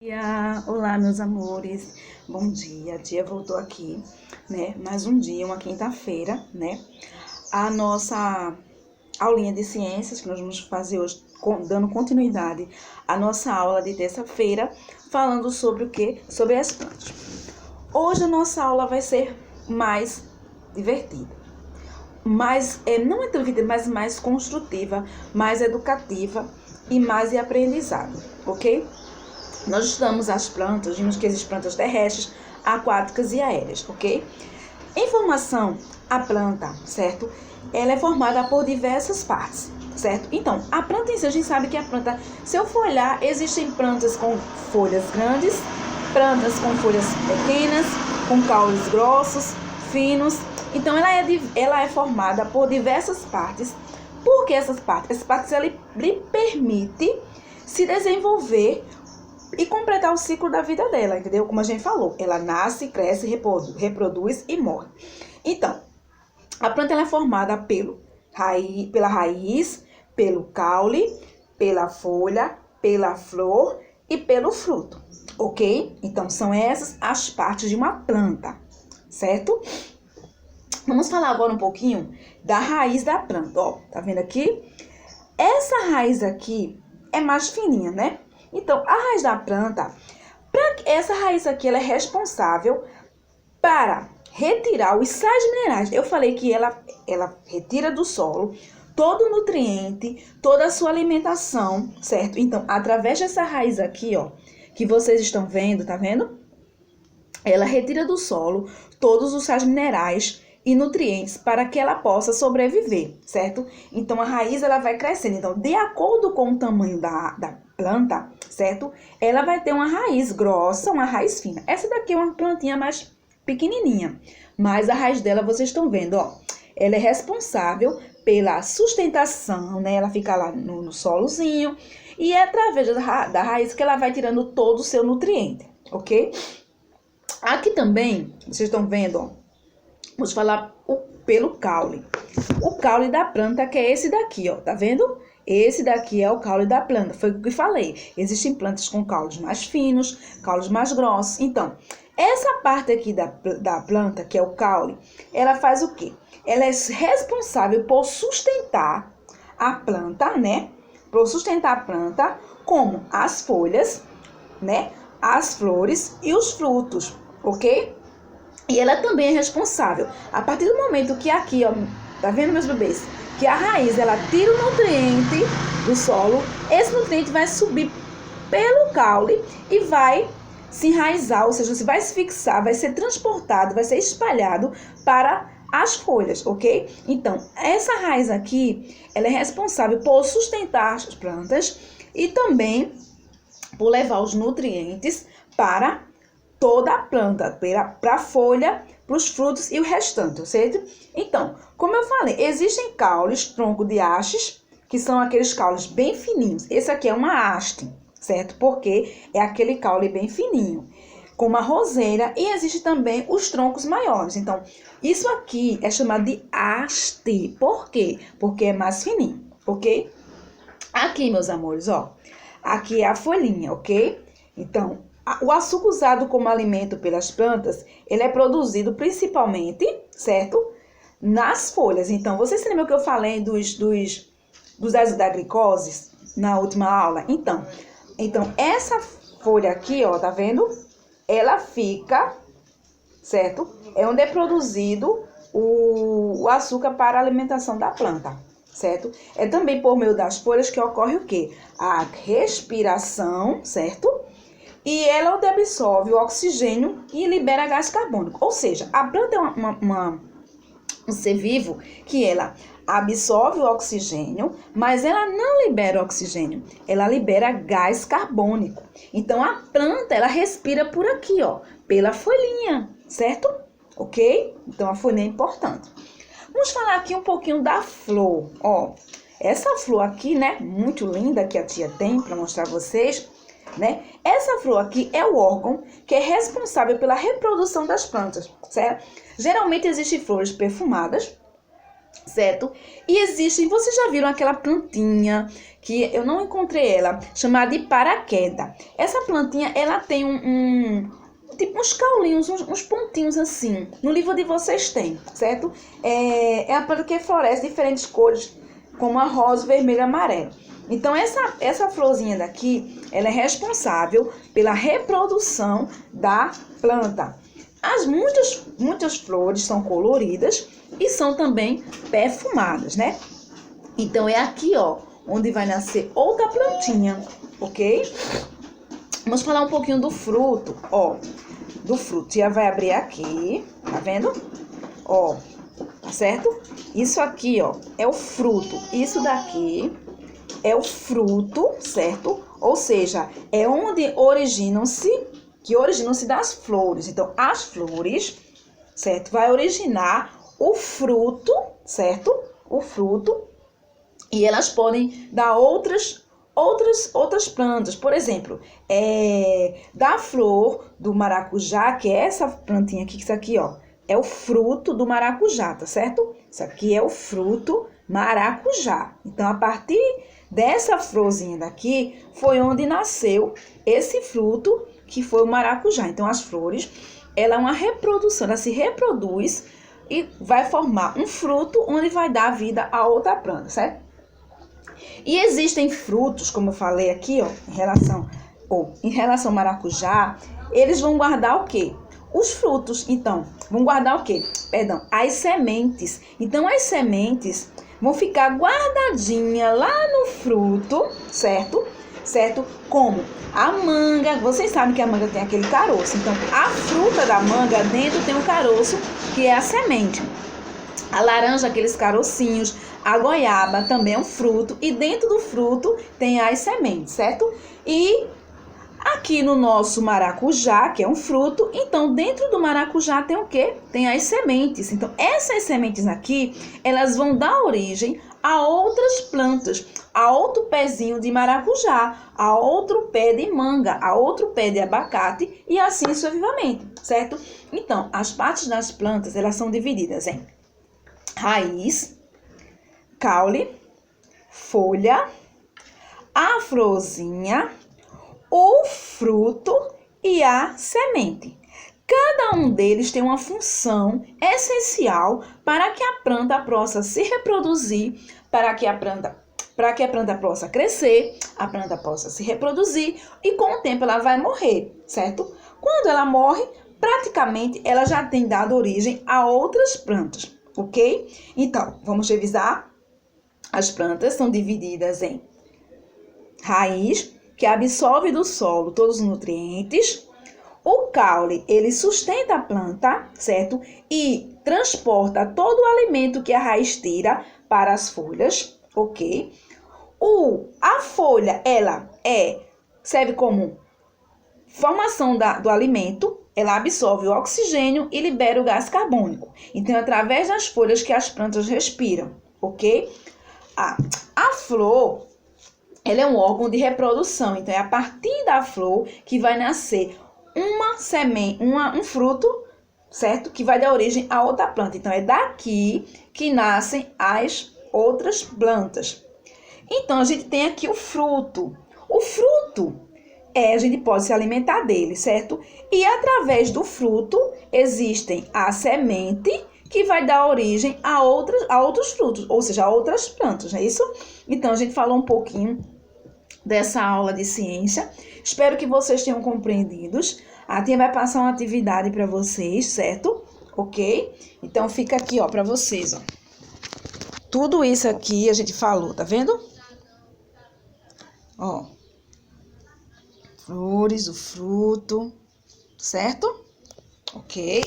Olá, meus amores, bom dia, a tia voltou aqui, né, mais um dia, uma quinta-feira, né, a nossa aulinha de ciências que nós vamos fazer hoje, dando continuidade à nossa aula de terça-feira, falando sobre o quê? Sobre as plantas. Hoje a nossa aula vai ser mais divertida, não é tão divertida, mas mais construtiva, mais educativa e mais de aprendizado, ok? Nós estudamos as plantas, vimos que existem plantas terrestres, aquáticas e aéreas, ok? Em formação, a planta, certo? Ela é formada por diversas partes, certo? Então, a planta em si, a gente sabe que a planta, se eu for olhar, existem plantas com folhas grandes, plantas com folhas pequenas, com caules grossos, finos. Então, ela é formada por diversas partes. Por que essas partes? Essas partes, ela lhe permite se desenvolver e completar o ciclo da vida dela, entendeu? Como a gente falou, ela nasce, cresce, reproduz e morre. Então, a planta ela é formada pela raiz, pelo caule, pela folha, pela flor e pelo fruto, ok? Então, são essas as partes de uma planta, certo? Vamos falar agora um pouquinho da raiz da planta, ó, tá vendo aqui? Essa raiz aqui é mais fininha, né? Então, a raiz da planta, essa raiz aqui, ela é responsável para retirar os sais minerais. Eu falei que ela retira do solo todo o nutriente, toda a sua alimentação, certo? Então, através dessa raiz aqui, ó, que vocês estão vendo, tá vendo? Ela retira do solo todos os sais minerais e nutrientes para que ela possa sobreviver, certo? Então, a raiz, ela vai crescendo. Então, de acordo com o tamanho da planta, certo? Ela vai ter uma raiz grossa, uma raiz fina. Essa daqui é uma plantinha mais pequenininha, mas a raiz dela, vocês estão vendo, ó. Ela é responsável pela sustentação, né? Ela fica lá no solozinho e é através da raiz que ela vai tirando todo o seu nutriente, ok? Aqui também, vocês estão vendo, ó. Vamos falar pelo caule. O caule da planta, que é esse daqui, ó. Tá vendo? Esse daqui é o caule da planta. Foi o que eu falei. Existem plantas com caules mais finos, caules mais grossos. Então, essa parte aqui da planta, que é o caule, ela faz o quê? Ela é responsável por sustentar a planta, né? Por sustentar a planta, como as folhas, né? As flores e os frutos, ok? E ela também é responsável. A partir do momento que aqui, ó, tá vendo, meus bebês? Que a raiz, ela tira o nutriente do solo, esse nutriente vai subir pelo caule e vai se enraizar, ou seja, vai se fixar, vai ser transportado, vai ser espalhado para as folhas, ok? Então, essa raiz aqui, ela é responsável por sustentar as plantas e também por levar os nutrientes para toda a planta, para a folha, para os frutos e o restante, certo? Então, como eu falei, existem caules, tronco de hastes, que são aqueles caules bem fininhos. Esse aqui é uma haste, certo? Porque é aquele caule bem fininho, com uma roseira, e existe também os troncos maiores. Então, isso aqui é chamado de haste. Por quê? Porque é mais fininho, ok? Aqui, meus amores, ó, aqui é a folhinha, ok? Então, o açúcar usado como alimento pelas plantas, ele é produzido principalmente, certo? Nas folhas. Então, vocês se lembram que eu falei dos ácidos da glicose na última aula? Então, essa folha aqui, ó, tá vendo? Ela fica, certo? É onde é produzido o açúcar para a alimentação da planta, certo? É também por meio das folhas que ocorre o quê? A respiração, certo? E ela absorve o oxigênio e libera gás carbônico. Ou seja, a planta é um ser vivo que ela absorve o oxigênio, mas ela não libera o oxigênio, ela libera gás carbônico. Então, a planta, ela respira por aqui, ó, pela folhinha, certo? Ok? Então, a folhinha é importante. Vamos falar aqui um pouquinho da flor, ó. Essa flor aqui, né, muito linda que a tia tem para mostrar a vocês, né? Essa flor aqui é o órgão que é responsável pela reprodução das plantas, certo? Geralmente existem flores perfumadas, certo? E existem, vocês já viram aquela plantinha que eu não encontrei ela, chamada de paraquedas. Essa plantinha, ela tem tipo uns caulinhos, uns pontinhos assim. No livro de vocês tem, certo? É a planta que floresce de diferentes cores, como a rosa, vermelho e amarelo. Então, essa florzinha daqui, ela é responsável pela reprodução da planta. Muitas flores são coloridas e são também perfumadas, né? Então, é aqui, ó, onde vai nascer outra plantinha, ok? Vamos falar um pouquinho do fruto, ó. Do fruto, já vai abrir aqui, tá vendo? Ó, tá certo? Isso aqui, ó, é o fruto. Isso daqui é o fruto, certo? Ou seja, é onde originam-se das flores. Então, as flores, certo? Vai originar o fruto, certo? O fruto. E elas podem dar outras plantas. Por exemplo, da flor do maracujá, que é essa plantinha aqui, isso aqui, ó, é o fruto do maracujá, tá certo? Isso aqui é o fruto maracujá. Então, a partir dessa florzinha daqui, foi onde nasceu esse fruto, que foi o maracujá. Então, as flores, ela é uma reprodução, ela se reproduz e vai formar um fruto onde vai dar vida a outra planta, certo? E existem frutos, como eu falei aqui, ó, em relação ao maracujá, eles vão guardar o quê? Os frutos. Então, vão guardar o quê? Perdão, as sementes. Então, as sementes vão ficar guardadinhas lá no fruto, certo? Certo? Como a manga, vocês sabem que a manga tem aquele caroço. Então, a fruta da manga dentro tem um caroço, que é a semente. A laranja, aqueles carocinhos. A goiaba também é um fruto. E dentro do fruto tem as sementes, certo? E aqui no nosso maracujá, que é um fruto, então dentro do maracujá tem o quê? Tem as sementes. Então, essas sementes aqui, elas vão dar origem a outras plantas, a outro pezinho de maracujá, a outro pé de manga, a outro pé de abacate e assim sucessivamente, certo? Então, as partes das plantas, elas são divididas em raiz, caule, folha, a florzinha, o fruto e a semente. Cada um deles tem uma função essencial para que a planta possa se reproduzir, para que a planta possa crescer, a planta possa se reproduzir e com o tempo ela vai morrer, certo? Quando ela morre, praticamente ela já tem dado origem a outras plantas, ok? Então, vamos revisar. As plantas são divididas em raiz, que absorve do solo todos os nutrientes. O caule, ele sustenta a planta, certo? E transporta todo o alimento que a raiz tira para as folhas, ok? A folha, ela serve como formação do alimento, ela absorve o oxigênio e libera o gás carbônico. Então, é através das folhas que as plantas respiram, ok? A flor, ela é um órgão de reprodução. Então, é a partir da flor que vai nascer uma semente, um fruto, certo? Que vai dar origem a outra planta. Então, é daqui que nascem as outras plantas. Então, a gente tem aqui o fruto. O fruto, a gente pode se alimentar dele, certo? E através do fruto, existem a semente, que vai dar origem a outros frutos, ou seja, a outras plantas, não é isso? Então, a gente falou um pouquinho dessa aula de ciência. Espero que vocês tenham compreendido. A tia vai passar uma atividade para vocês, certo? Ok? Então, fica aqui, ó, para vocês, ó. Tudo isso aqui a gente falou, tá vendo? Ó. Flores, o fruto, certo? Ok?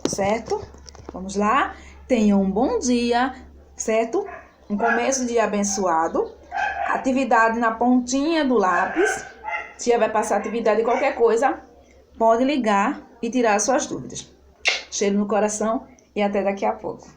Certo? Vamos lá? Tenham um bom dia, certo? Um começo de dia abençoado. Atividade na pontinha do lápis. Tia vai passar atividade de qualquer coisa. Pode ligar e tirar suas dúvidas. Cheiro no coração e até daqui a pouco.